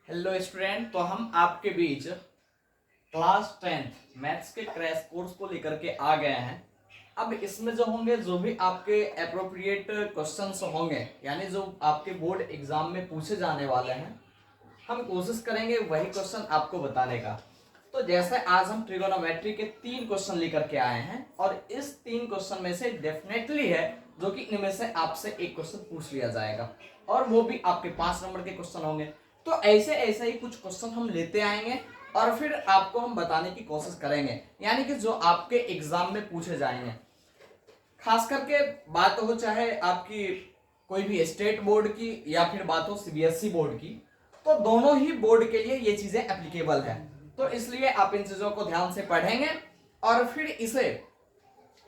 Hello student, तो हम आपके बीच क्लास 10th मैथ्स के क्रैश कोर्स को लेकर के आ गए हैं। अब इसमें जो होंगे, जो भी आपके अप्रोप्रिएट क्वेश्चंस होंगे, यानी जो आपके बोर्ड एग्जाम में पूछे जाने वाले हैं, हम कोशिश करेंगे वही क्वेश्चन आपको बताने का। तो जैसे आज हम ट्रिगोनोमेट्री के 3 क्वेश्चन लेकर के आए हैं और इस 3 क्वेश्चन में से डेफिनेटली है जो कि इनमें से आपसे एक क्वेश्चन पूछ लिया जाएगा और वो भी आपके 5 नंबर के क्वेश्चन होंगे। तो ऐसे ऐसे ही कुछ क्वेश्चन हम लेते आएंगे और फिर आपको हम बताने की कोशिश करेंगे, यानी कि जो आपके एग्जाम में पूछे जाएंगे। खास करके बात हो चाहे आपकी कोई भी स्टेट बोर्ड की या फिर बात हो सीबीएसई बोर्ड की, तो दोनों ही बोर्ड के लिए ये चीजें एप्लीकेबल है। तो इसलिए आप इन चीजों को ध्यान से पढ़ेंगे और फिर इसे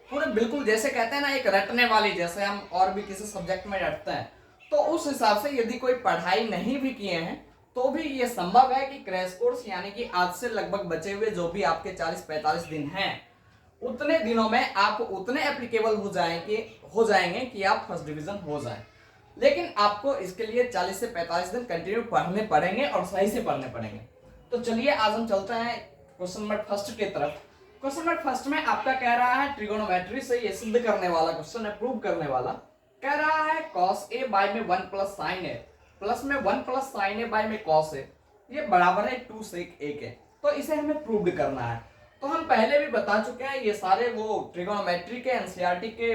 पूरे बिल्कुल जैसे कहते हैं ना, एक रटने वाली, जैसे हम और भी किसी सब्जेक्ट में रटते हैं, तो उस हिसाब से यदि कोई पढ़ाई नहीं भी किए हैं तो भी ये संभव है कि क्रैश कोर्स यानी कि आज से लगभग बचे हुए जो भी आपके 40-45 दिन हैं, उतने दिनों में आप उतने एप्लीकेबल हो जाएंगे कि आप फर्स्ट डिवीजन हो जाए। लेकिन आपको इसके लिए 40 से 45 दिन कंटिन्यू पढ़ने पड़ेंगे और सही से पढ़ने पड़ेंगे। तो चलिए आज हम चलते हैं क्वेश्चन नंबर फर्स्ट की तरफ। क्वेश्चन नंबर फर्स्ट में आपका कह रहा है, ट्रिगोनोमेट्री से ये सिद्ध करने वाला क्वेश्चन है, प्रूव करने वाला। कह रहा है cos a बाय में 1 प्लस sin a प्लस में 1 प्लस sin a बाय में cos a ये बराबर है 2 sec a के। तो इसे हमें प्रूव करना है। तो हम पहले भी बता चुके हैं, ये सारे वो ट्रिगोनोमेट्री के एनसीईआरटी के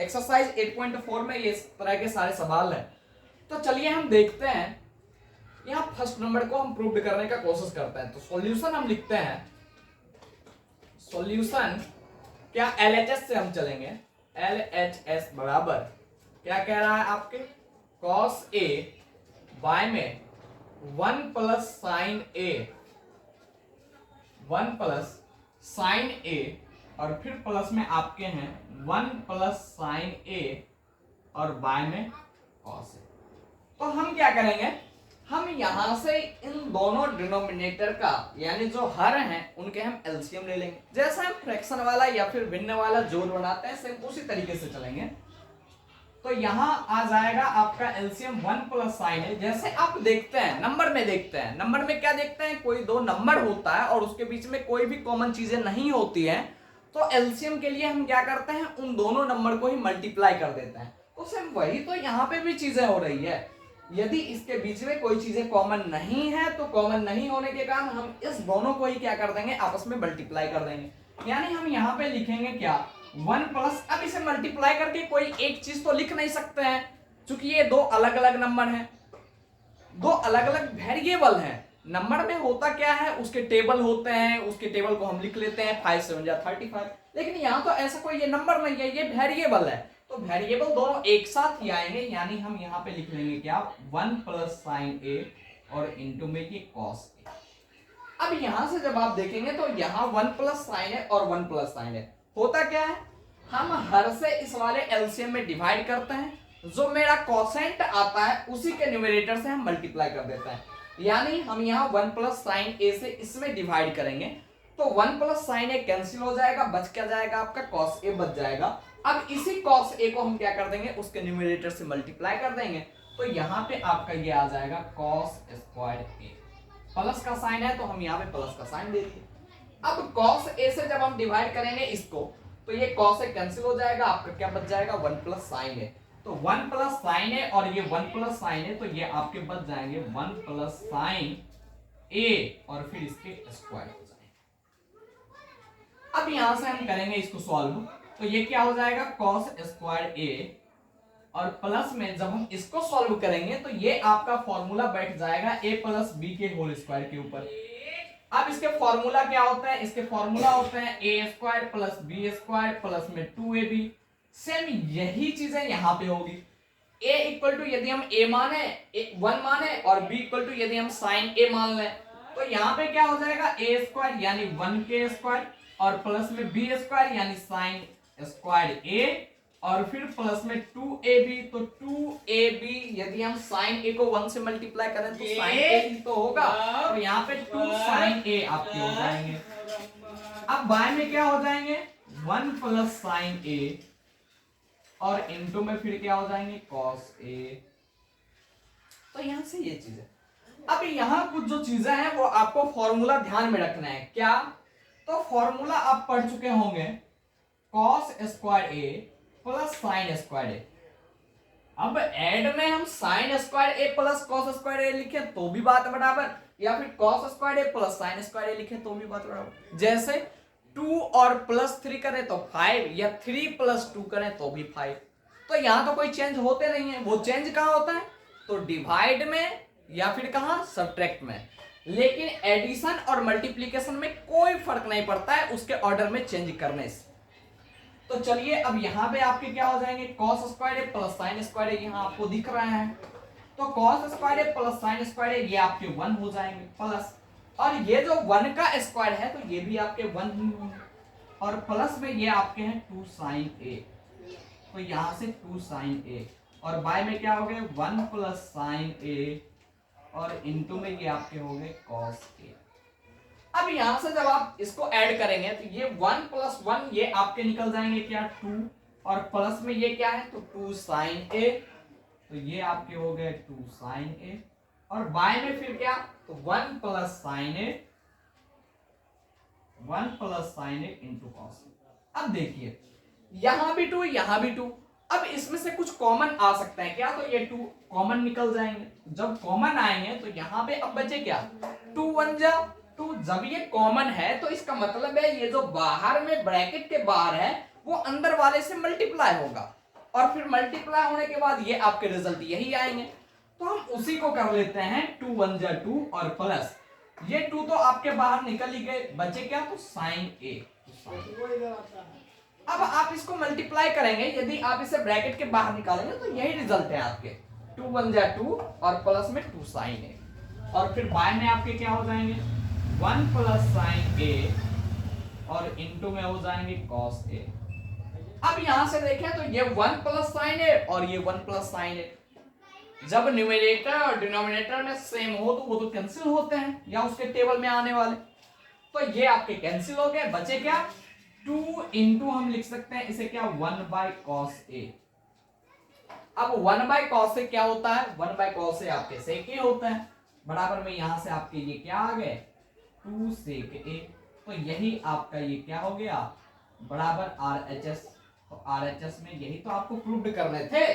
एक्सरसाइज 8.4 में ये इस तरह के सारे सवाल हैं। तो चलिए हम देखते हैं, यहाँ फर्स्ट नंबर को हम प्रूव करने का कोशिश करते हैं। तो सॉल्यूशन हम लिखते हैं, सॉल्यूशन क्या LHS से हम चलेंगे। LHS बराबर क्या कह रहा है आपके, cos a बाय में 1 plus sign a, 1 plus sign a और फिर प्लस में आपके हैं 1 प्लस साइन a और बाय में cos a। तो हम क्या करेंगे, हम यहां से इन दोनों डिनोमिनेटर का यानी जो हर हैं उनके हम एलसीएम ले लेंगे। जैसे हम फ्रैक्शन वाला या फिर भिन्न वाला जोड़ बनाते हैं, सेम उसी तरीके से चलेंगे। तो यहां आ जाएगा आपका एलसीएम 1 प्लस साइन है। जैसे आप देखते हैं नंबर में, देखते हैं नंबर में क्या देखते हैं, कोई दो नंबर होता है और उसके बीच में कोई भी कॉमन चीजें नहीं होती है, तो एलसीएम के लिए हम क्या करते हैं, उन दोनों नंबर को ही मल्टीप्लाई कर देते हैं। तो सेम वही तो यहाँ पे भी चीजें हो रही है। यदि इसके बीच में कोई चीजें कॉमन नहीं है तो कॉमन नहीं होने के कारण हम इस दोनों को ही क्या कर देंगे, आपस में मल्टीप्लाई कर देंगे। यानी हम यहाँ पे लिखेंगे क्या, 1 प्लस, अब इसे मल्टीप्लाई करके कोई एक चीज तो लिख नहीं सकते हैं, क्योंकि ये दो अलग अलग नंबर हैं, दो अलग अलग वेरिएबल हैं। नंबर में होता क्या है, उसके टेबल होते हैं, उसके टेबल को हम लिख लेते हैं 5 7 जा 35। लेकिन यहाँ तो ऐसा कोई ये नंबर नहीं है, ये वेरिएबल है। तो वेरिएबल दोनों एक साथ ही आएंगे, यानी हम यहाँ पे लिख लेंगे क्या, 1 प्लस साइन ए और इंटू में ये कॉस ए। अब यहां से जब आप देखेंगे तो यहाँ 1 प्लस साइन है और 1 प्लस साइन है, होता क्या है, हम हर से इस वाले एलसीएम में डिवाइड करते हैं, जो मेरा कोसेंट आता है उसी के न्यूमरेटर से हम मल्टीप्लाई कर देते हैं। यानी हम यहाँ 1 प्लस साइन ए से इसमें डिवाइड करेंगे तो 1 प्लस साइन ए कैंसिल हो जाएगा, बच क्या जाएगा आपका, कॉस ए बच जाएगा। अब इसी कॉस ए को हम क्या कर देंगे, उसके न्यूमरेटर से मल्टीप्लाई कर देंगे, तो यहाँ पे आपका ये आ जाएगा कॉस स्क्वायर ए। प्लस का साइन है तो हम यहाँ पे प्लस का साइन दे दिए। अब कॉस ए से जब हम डिवाइड करेंगे इसको, तो ये कॉस ए कैंसिल हो जाएगा, आपका क्या बच जाएगा, 1 प्लस साइन है। तो 1 प्लस साइन है और ये 1 प्लस साइन है, तो ये आपके बच जाएंगे 1 प्लस साइन ए और फिर इसके स्क्वायर हो जाएंगे। अब यहां से हम करेंगे इसको सॉल्व, तो ये क्या हो जाएगा, कॉस स्क्वायर ए और प्लस में जब हम इसको सॉल्व करेंगे तो ये आपका फॉर्मूला बैठ जाएगा a प्लस बी के होल स्क्वायर के ऊपर। अब इसके फॉर्मूला क्या होता है, इसके फॉर्मूला होते हैं A square plus B square plus में 2ab। सेम यही चीजें यहाँ पे होगी। a इक्वल टू यदि हम a माने 1 माने और b इक्वल टू यदि हम साइन a मान लें, तो यहाँ पे क्या हो जाएगा, a स्क्वायर यानी 1k स्क्वायर और प्लस में b स्क्वायर यानी साइन स्क्वायर a और फिर प्लस में 2ab। तो 2ab यदि हम साइन a को 1 से मल्टीप्लाई करें तो साइन a ही तो होगा, तो यहाँ पे 2 साइन a आपके हो जाएंगे। अब बाय में क्या हो जाएंगे, 1 प्लस साइन a और इनटू में फिर क्या हो जाएंगे, cos a। तो यहां से ये चीज है। अब यहाँ कुछ जो चीजें हैं वो आपको फॉर्मूला ध्यान में रखना है। क्या? तो फॉर्मूला आप पढ़ चुके होंगे, कॉस स्क्वायर ए प्लस साइन स्क्वायर ए। अब एड में हम साइन स्क्वायर ए प्लस कॉस स्क्वायर ए लिखे तो भी बात बराबर, या फिर कॉस स्क्वायर ए प्लस साइन स्क्वायर ए लिखे तो भी बात बराबर। जैसे 2 और प्लस 3 करें तो 5, या 3 प्लस 2 करें तो भी 5। तो यहां तो कोई चेंज होते नहीं है, वो चेंज कहां होता है? तो डिवाइड में या फिर कहां? सब्ट्रैक्ट में। लेकिन एडिशन और मल्टीप्लीकेशन में कोई फर्क नहीं पड़ता है उसके ऑर्डर में चेंज करने से। तो चलिए अब यहां पे आपके क्या हो जाएंगे, कॉस स्क्वायर ए प्लस साइन स्क्वायर ए, यहां आपको दिख रहा है। तो कॉस स्क्वायर ए प्लस साइन स्क्वायर ए ये आपके 1 हो जाएंगे प्लस, और ये जो 1 का स्क्वायर है तो ये भी आपके 1 ही होंगे, और प्लस में ये आपके हैं 2 साइन ए। तो यहां से 2 साइन ए, और बाय में क्या हो गए 1 प्लस साइन ए, और इनटू में ये आपके हो गए कॉस ए। अब यहां से जब आप इसको ऐड करेंगे तो ये 1 प्लस 1 ये आपके निकल जाएंगे क्या 2, और प्लस में ये क्या है तो 2 साइन ए, तो ये आपके हो गए 2 साइन ए, और बाय में फिर क्या तो 1 प्लस साइन ए, 1 प्लस साइन ए इंटू कॉस। अब देखिए यहां भी 2 यहां भी 2, अब इसमें से कुछ कॉमन आ सकता है क्या, तो ये 2 कॉमन निकल जाएंगे। जब कॉमन आएंगे तो यहाँ पे अब बचे क्या 2 1 जा 2। जब ये कॉमन है तो इसका मतलब है ये जो बाहर में ब्रैकेट के बाहर है वो अंदर वाले से मल्टीप्लाई होगा, और फिर मल्टीप्लाई होने के बाद ये आपके रिजल्ट यही आएंगे। तो हम उसी को कर लेते हैं 2 1 जा 2, और प्लस ये 2 तो आपके बाहर निकल ही गए, बचे क्या तो साइन ए। अब आप इसको मल्टीप्लाई करेंगे, यदि आप इसे ब्रैकेट के बाहर निकालेंगे तो यही रिजल्ट है आपके 2 1 जा 2, और प्लस में 2 साइन ए, और फिर बाय में आपके क्या हो जाएंगे 1 प्लस साइन ए, और इनटू में हो जाएंगे कॉस ए। अब यहां से देखें तो ये 1 प्लस साइन ए और ये 1 प्लस साइन ए, जब न्यूमरेटर और डिनोमिनेटर में सेम हो तो वो तो कैंसिल होते हैं, या उसके टेबल में आने वाले, तो ये आपके कैंसिल हो गए। बचे क्या 2 इंटू हम लिख सकते हैं इसे क्या 1 बाय कॉस ए। अब 1 बाय कॉस ए क्या होता है, 1 बाय कॉस ए आपके सेक ए होता है, बराबर में यहां से आपके ये क्या आ गए 2 सेक ए। तो यही आपका ये क्या हो गया बराबर RHS। तो RHS में यही तो आपको प्रूव करने थे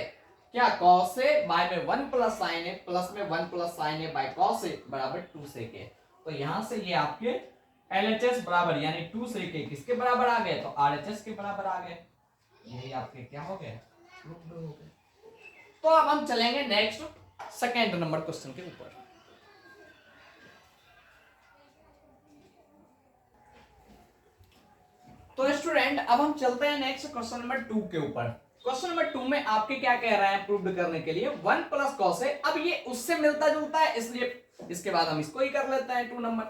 क्या, कॉस ए बाय में 1 प्लस साइन ए, प्लस में 1 plus sine A by cos A बराबर 2 सेक ए। तो यहां से ये आपके LHS बराबर यानी 2 से के किसके बराबर आ गए, तो RHS के बराबर आ गए। यही आपके क्या हो गए प्रूव्ड हो गए। तो अब हम चलेंगे नेक्स्ट सेकंड नंबर क्वेश्चन के ऊपर। तो स्टूडेंट अब हम चलते हैं नेक्स्ट क्वेश्चन नंबर 2 के ऊपर। क्वेश्चन नंबर 2 में आपके क्या कह रहे हैं प्रूव्ड करने के लिए 1 प्लस कॉस ए। अब ये उससे मिलता जुलता है इसलिए इसके बाद हम इसको ही कर लेते हैं 2 नंबर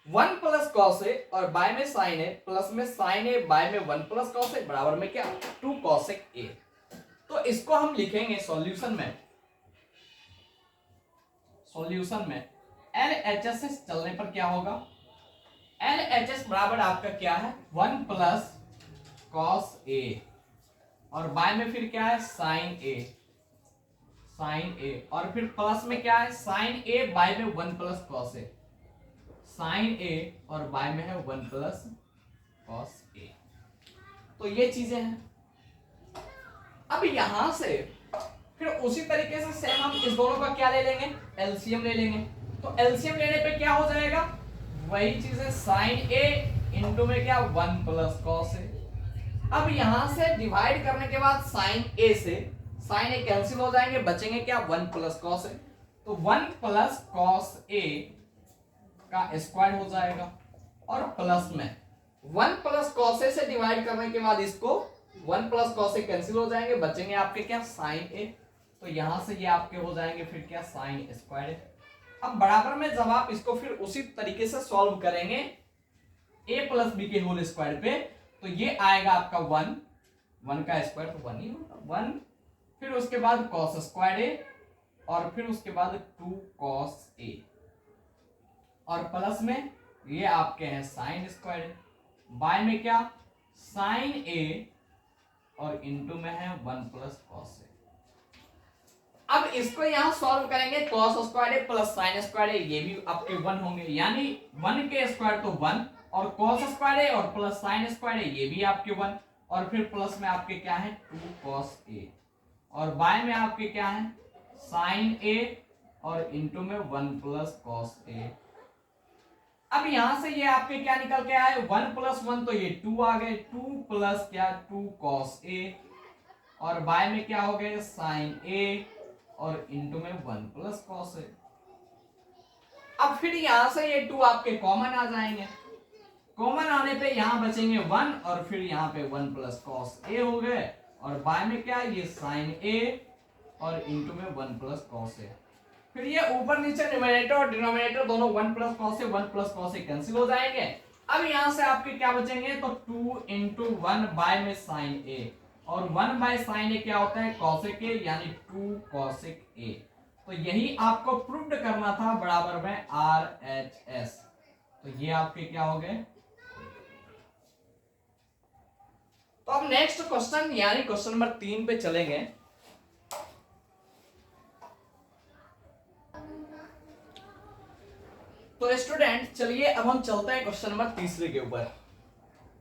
1 प्लस कॉस ए और बाय में साइन ए, प्लस में साइन ए बाय में 1 प्लस कॉस ए बराबर में क्या 2 कॉसेक ए। तो इसको हम लिखेंगे सॉल्यूशन में LHS से चलने पर क्या होगा, LHS बराबर आपका क्या है 1 प्लस कॉस ए, और बाय में फिर क्या है साइन ए, और फिर प्लस में क्या है साइन ए बाय में 1 प्लस कॉस ए, साइन ए और बाय में है 1 प्लस कॉस ए। तो ये चीजें हैं। अब यहां से फिर उसी तरीके से सेम हम इस दोनों का क्या ले लेंगे एलसीएम ले लेंगे। तो एलसीएम लेने पे क्या हो जाएगा वही चीजें साइन ए इंटू में क्या 1 प्लस कॉस ए। अब यहां से डिवाइड करने के बाद साइन ए से साइन ए कैंसिल हो जाएंगे, बचेंगे क्या 1 प्लस कॉस ए। तो 1 प्लस कॉस ए का स्क्वायर हो जाएगा, और प्लस में 1 प्लस कॉस ए से डिवाइड करने के बाद इसको 1 प्लस कॉस ए कैंसिल हो जाएंगे, बचेंगे आपके क्या साइन ए। तो यहां से ये आपके हो जाएंगे फिर क्या साइन स्क्वायर ए। अब बराबर में जब आप इसको फिर उसी तरीके से सॉल्व करेंगे a प्लस बी के होल स्क्वायर पे, तो ये आएगा आपका 1 का स्क्वायर तो 1 ही होगा 1, फिर उसके बाद कॉस स्क्वायर ए, और फिर उसके बाद 2 कॉस ए, और प्लस में ये आपके हैं साइन स्क्वायर, बाय में क्या साइन ए, और इनटू में है 1 प्लस कॉस ए। अब इसको यहाँ सॉल्व करेंगे, कॉस स्क्वायर ए प्लस साइन स्क्वायर ए, ये भी आपके 1 होंगे, यानी 1 के स्क्वायर तो 1, और कॉस स्क्वायर ए और प्लस साइन स्क्वायर ए ये भी आपके 1, और फिर प्लस में आपके क्या है 2 कॉस ए, और बाय में आपके क्या है साइन ए, और इंटू में 1 प्लस कॉस ए। अब यहां से ये आपके क्या निकल के आए 1 प्लस 1 तो ये 2 आ गए, 2 प्लस क्या 2 कॉस ए, और बाय में क्या हो गए साइन ए, और इंटू में 1 प्लस कॉस ए। अब फिर यहां से ये 2 आपके कॉमन आ जाएंगे, कॉमन आने पे यहां बचेंगे 1, और फिर यहां पे 1 प्लस कॉस ए हो गए, और बाय में क्या ये साइन ए, और इंटू में 1 प्लस कॉस ए। फिर ये ऊपर नीचे न्यूमरेटर और डिनोमिनेटर दोनों 1 plus cos A 1 plus cos A cancel हो जाएंगे। अब यहां से आपके क्या बचेंगे तो 2 इंटू 1 बाय में साइन ए, और 1 बाय साइन ए क्या होता है कॉसेक ए, यानी 2 कॉसेक ए। तो यही आपको प्रूव्ड करना था बराबर में RHS। तो ये आपके क्या हो गए। तो अब नेक्स्ट क्वेश्चन यानी क्वेश्चन नंबर 3 पे चलेंगे। तो स्टूडेंट चलिए अब हम चलते हैं क्वेश्चन नंबर 3 के ऊपर।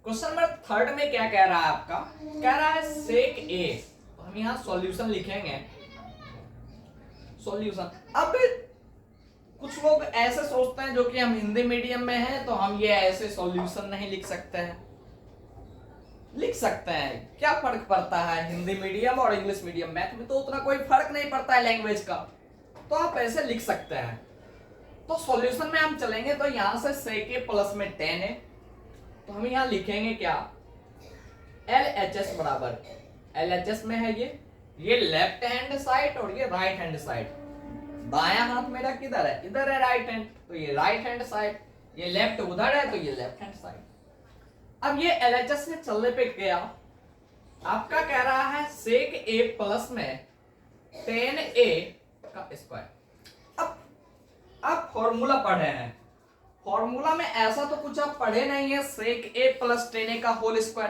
क्वेश्चन नंबर 3 में क्या कह रहा है आपका, कह रहा है सेक ए। तो हम यहां सॉल्यूशन लिखेंगे, सॉल्यूशन। अब कुछ लोग ऐसे सोचते हैं जो कि हम हिंदी मीडियम में हैं तो हम ये ऐसे सॉल्यूशन नहीं लिख सकते हैं। लिख सकते हैं, क्या फर्क पड़ता है हिंदी मीडियम और इंग्लिश मीडियम, मैथ में तो उतना कोई फर्क नहीं पड़ता है लैंग्वेज का, तो आप ऐसे लिख सकते हैं। तो सॉल्यूशन में हम चलेंगे तो यहां से सेक ए प्लस में 10 है, तो हम यहां लिखेंगे क्या LHS बराबर, LHS में है ये लेफ्ट हैंड साइड और ये राइट हैंड साइड। बायां हाथ मेरा किधर है, इधर है राइट हैंड, तो ये राइट हैंड साइड, ये लेफ्ट उधर है तो ये लेफ्ट हैंड साइड। अब ये LHS से चलने पे क्या आपका कह रहा है सेक ए प्लस में 10a का स्क्वायर। अब फॉर्मूला पढ़े हैं, फॉर्मूला में ऐसा तो कुछ आप पढ़े नहीं है सेक ए प्लस 10a का होल स्क्वायर।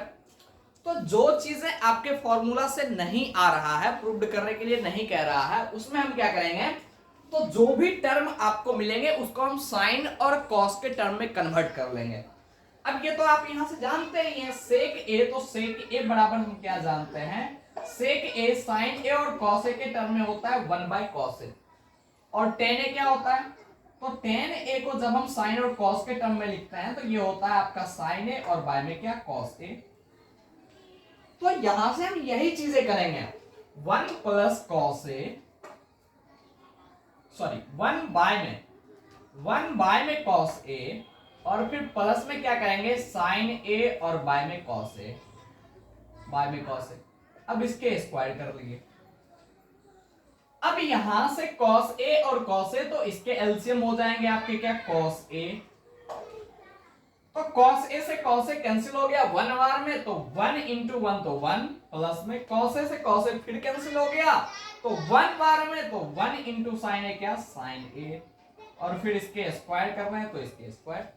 तो जो चीजें आपके फॉर्मूला से नहीं आ रहा है, प्रूव्ड करने के लिए नहीं कह रहा है, उसमें हम क्या करेंगे तो जो भी टर्म आपको मिलेंगे उसको हम साइन और कॉस के टर्म में कन्वर्ट कर लेंगे। अब ये तो आप यहां से जानते ही हैं सेक ए, तो सेक ए बराबर हम क्या जानते हैं सेक ए साइन ए और कॉस ए के टर्म में होता है 1 बाय कॉस ए, और 10a क्या होता है तो 10a को जब हम साइन और कॉस के टर्म में लिखते हैं तो ये होता है आपका साइन ए और बाय में क्या कॉस ए। तो यहां से हम यही चीजें करेंगे 1 plus cos A, sorry 1 bye में कॉस ए, और फिर प्लस में क्या करेंगे साइन ए और बाय में कॉस ए, बाय में कॉस ए। अब इसके स्क्वायर कर लिए। अब यहां से cos a और cos a तो इसके एलसीएम हो जाएंगे आपके क्या cos a, तो cos a से cos a कैंसिल हो गया 1 बार में, तो 1 इंटू 1 तो 1, प्लस में cos a से cos a फिर कैंसिल हो गया तो 1 बार में, तो 1 इंटू साइन a क्या साइन a, और फिर इसके स्क्वायर करना है तो इसके स्क्वायर।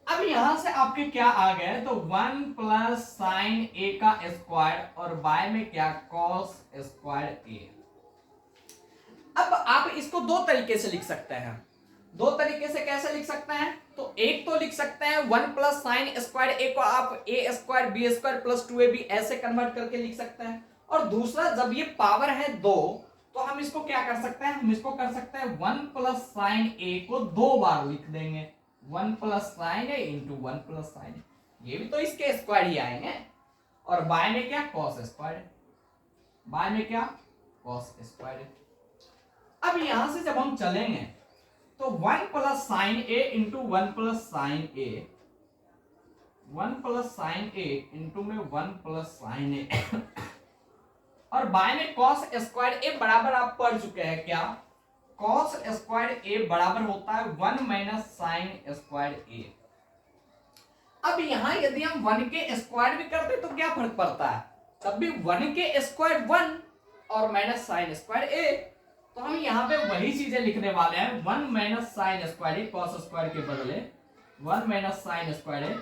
अब यहां से आपके क्या आ गए तो 1 प्लस साइन a का स्क्वायर, और बाय में क्या cos स्क्वायर a। अब आप इसको दो तरीके से लिख सकते हैं, दो तरीके से कैसे लिख सकते हैं तो एक तो लिख सकते हैं 1 प्लस साइन स्क्वायर ए को आप A square B square plus 2ab ऐसे कन्वर्ट करके लिख सकते हैं, और दूसरा जब ये पावर है 2 तो हम इसको क्या कर सकते हैं, हम इसको कर सकते हैं 1 प्लस साइन ए को 2 बार लिख देंगे, 1 प्लस साइन ए इंटू 1 प्लस साइन ए, ये भी तो इसके स्क्वायर ही आएंगे, और बाय में क्या कॉस स्क्वायर, बाय में क्या कॉस स्क्वायर। अब यहां से जब हम चलेंगे तो 1 प्लस साइन ए इंटू 1 प्लस साइन ए, 1 प्लस साइन ए इंटू में 1 प्लस साइन ए, और बाय में कॉस स्क्वायर ए बराबर आप पढ़ चुके हैं क्या कॉस स्क्वायर ए बराबर होता है 1 माइनस साइन स्क्वायर ए। अब यहां यदि हम 1 के स्क्वायर भी करते तो क्या फर्क पड़ता है, तब भी 1 के स्क्वायर 1 और माइनस साइन स्क्वायर ए, तो हम यहाँ पे वही चीजें लिखने वाले हैं 1 माइनस साइन स्क्वायर ए, कॉस स्क्वायर के बदले 1 माइनस साइन स्क्वायर ए,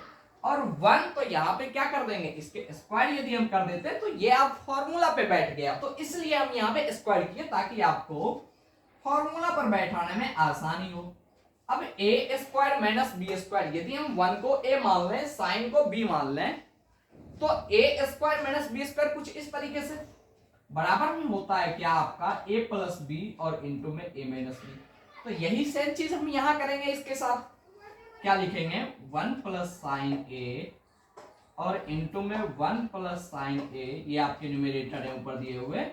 और 1 तो यहाँ पे क्या कर देंगे, इसके स्क्वायर यदि हम कर देते तो ये आप फॉर्मूला पे बैठ गया, तो इसलिए हम यहाँ पे स्क्वायर किए ताकि आपको फॉर्मूला पर बैठाने में आसानी हो। अब ए स्क्वायर माइनस बी स्क्वायर, यदि हम 1 को ए मान लें, साइन को बी मान लें, तो ए स्क्वायर माइनस बी स्क्वायर कुछ इस तरीके से बराबर में होता है क्या आपका ए प्लस बी और इंटू में ए माइनस बी। तो यही सेम चीज हम यहां करेंगे, इसके साथ क्या लिखेंगे 1 प्लस साइन ए और इंटू में 1 प्लस साइन ए, ये आपके न्यूमरेटर है ऊपर दिए हुए,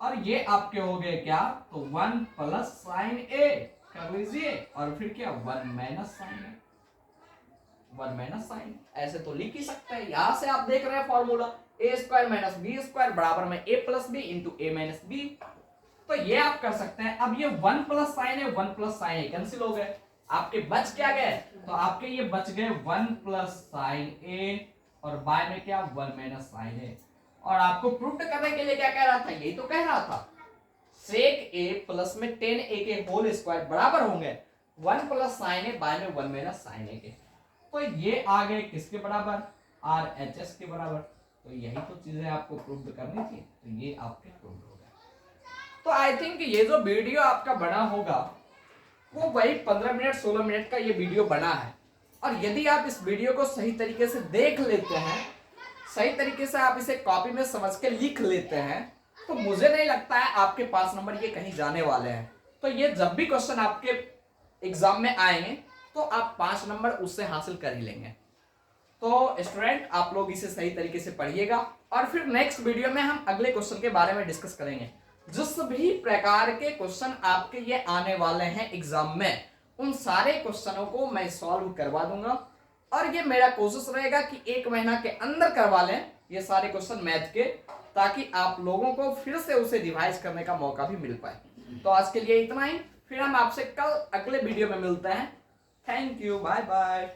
और ये आपके हो गए क्या, तो 1 प्लस साइन ए कर लीजिए और फिर क्या 1 माइनस साइन ए, 1 माइनस साइन, ऐसे तो लिख ही सकते हैं। यहां से आप देख रहे हैं फॉर्मूला ए स्क्वायर माइनस बी स्क्वायर बराबर में ए प्लस बी इंटू ए माइनस बी, तो ये आप कर सकते हैं। अब ये 1 प्लस साइन ए 1 प्लस साइन ए कैंसिल हो गए, आपके बच क्या गए, तो आपके ये बच गए 1 प्लस साइन ए और बाय में क्या 1 माइनस साइन ए। और आपको प्रूव करने के लिए क्या कह रहा था, यही तो कह रहा था, सेक ए प्लस में टेन ए के होल स्क्वायर बराबर होंगे 1 प्लस साइन ए बाय में 1 माइनस साइन ए के। तो ये आ गए किसके बराबर, आर एच एस के बराबर। तो यही तो चीजें आपको प्रूव करनी थी, तो ये आपके प्रूव हो गए। तो आई थिंक ये जो वीडियो आपका बना होगा वो वही 15 मिनट 16 मिनट का ये वीडियो बना है, और यदि आप इस वीडियो को सही तरीके से देख लेते हैं, सही तरीके से आप इसे कॉपी में समझ के लिख लेते हैं, तो मुझे नहीं लगता है आपके 5 नंबर ये कहीं जाने वाले हैं। तो ये जब भी क्वेश्चन आपके एग्जाम में आएंगे तो आप 5 नंबर उससे हासिल कर ही लेंगे। तो स्टूडेंट आप लोग इसे सही तरीके से पढ़िएगा, और फिर नेक्स्ट वीडियो में हम अगले क्वेश्चन के बारे में डिस्कस करेंगे। जिस भी प्रकार के क्वेश्चन आपके ये आने वाले हैं एग्जाम में, उन सारे क्वेश्चनों को मैं सॉल्व करवा दूंगा, और ये मेरा कोशिश रहेगा कि 1 महीना के अंदर करवा लें ये सारे क्वेश्चन मैथ के, ताकि आप लोगों को फिर से उसे रिवाइज करने का मौका भी मिल पाए। तो आज के लिए इतना ही, फिर हम आपसे कल अगले वीडियो में मिलते हैं। Thank you, bye bye.